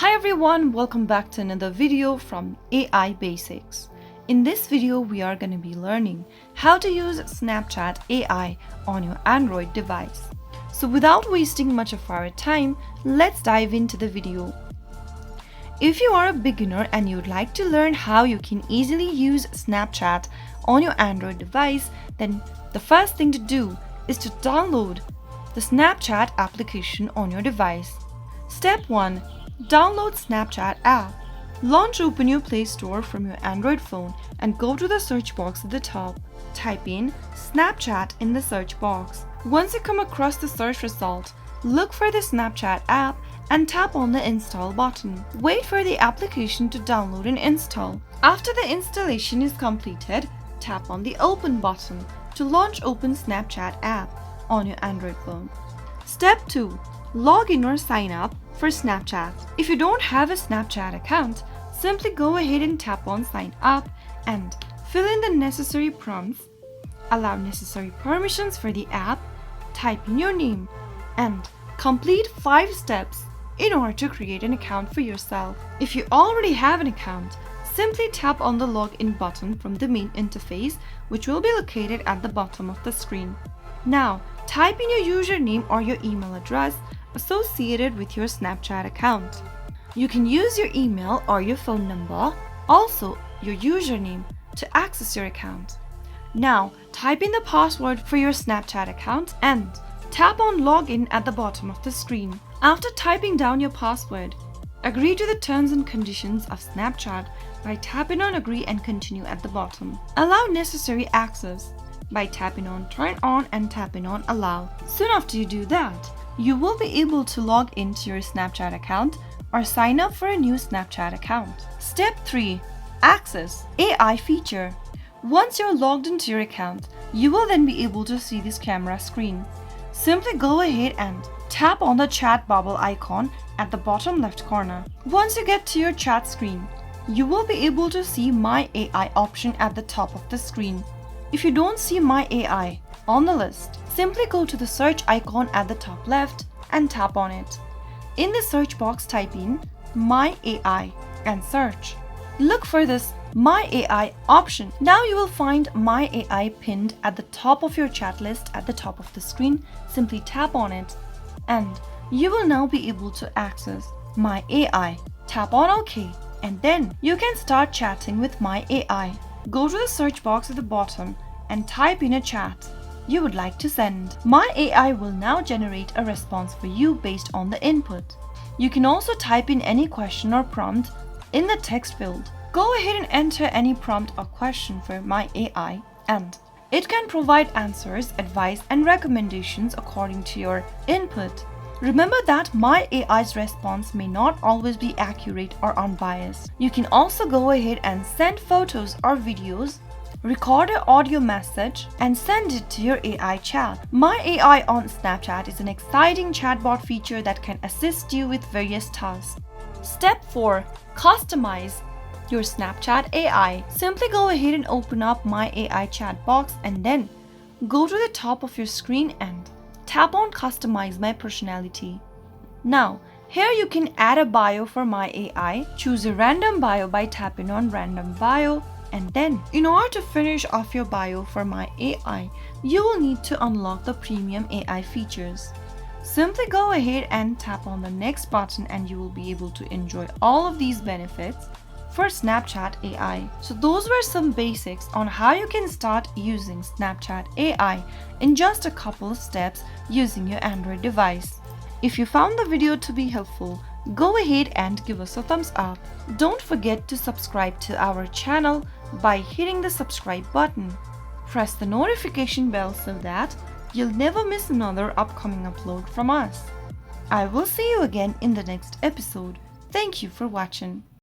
Hi everyone, welcome back to another video from AI Basics. In this video, we are going to be learning how to use Snapchat AI on your Android device. So without wasting much of our time, let's dive into the video. If you are a beginner and you'd like to learn how you can easily use Snapchat on your Android device, then the first thing to do is to download the Snapchat application on your device. Step 1. Download Snapchat app. Launch Open your Play Store from your Android phone and go to the search box at the top. Type in Snapchat in the search box. Once you come across the search result, look for the Snapchat app and tap on the install button. Wait for the application to download and install. After the installation is completed, tap on the Open button to launch Open Snapchat app on your Android phone. Step 2. Log in or sign up for Snapchat. If you don't have a Snapchat account, simply go ahead and tap on Sign Up and fill in the necessary prompts, allow necessary permissions for the app, type in your name, and complete 5 steps in order to create an account for yourself. If you already have an account, simply tap on the Login button from the main interface, which will be located at the bottom of the screen. Now, type in your username or your email address associated with your Snapchat account. You can use your email or your phone number, also your username, to access your account. Now, type in the password for your Snapchat account and tap on Login at the bottom of the screen. After typing down your password, agree to the terms and conditions of Snapchat by tapping on Agree and Continue at the bottom. Allow necessary access by tapping on Turn On and tapping on Allow. Soon after you do that, you will be able to log into your Snapchat account or sign up for a new Snapchat account. Step 3. Access AI feature. Once you're logged into your account, you will then be able to see this camera screen. Simply go ahead and tap on the chat bubble icon at the bottom left corner. Once you get to your chat screen, you will be able to see My AI option at the top of the screen. If you don't see My AI on the list, simply go to the search icon at the top left and tap on it. In the search box, type in My AI and search. Look for this My AI option. Now you will find My AI pinned at the top of your chat list at the top of the screen. Simply tap on it and you will now be able to access My AI. Tap on OK and then you can start chatting with My AI. Go to the search box at the bottom and type in a chat you would like to send. My AI will now generate a response for you based on the input. You can also type in any question or prompt in the text field. Go ahead and enter any prompt or question for My AI and it can provide answers, advice and recommendations according to your input. Remember that My AI's response may not always be accurate or unbiased. You can also go ahead and send photos or videos, record an audio message and send it to your AI chat. My AI on Snapchat is an exciting chatbot feature that can assist you with various tasks. Step 4. Customize your Snapchat AI. Simply go ahead and open up My AI chat box and then go to the top of your screen and tap on Customize My Personality. Now, here you can add a bio for My AI. Choose a random bio by tapping on Random Bio. And then, in order to finish off your bio for My AI, you will need to unlock the premium AI features. Simply go ahead and tap on the next button and you will be able to enjoy all of these benefits for Snapchat AI. So those were some basics on how you can start using Snapchat AI in just a couple of steps using your Android device. If you found the video to be helpful, go ahead and give us a thumbs up. Don't forget to subscribe to our channel by hitting the subscribe button. Press the notification bell so that you'll never miss another upcoming upload from us. I will see you again in the next episode. Thank you for watching.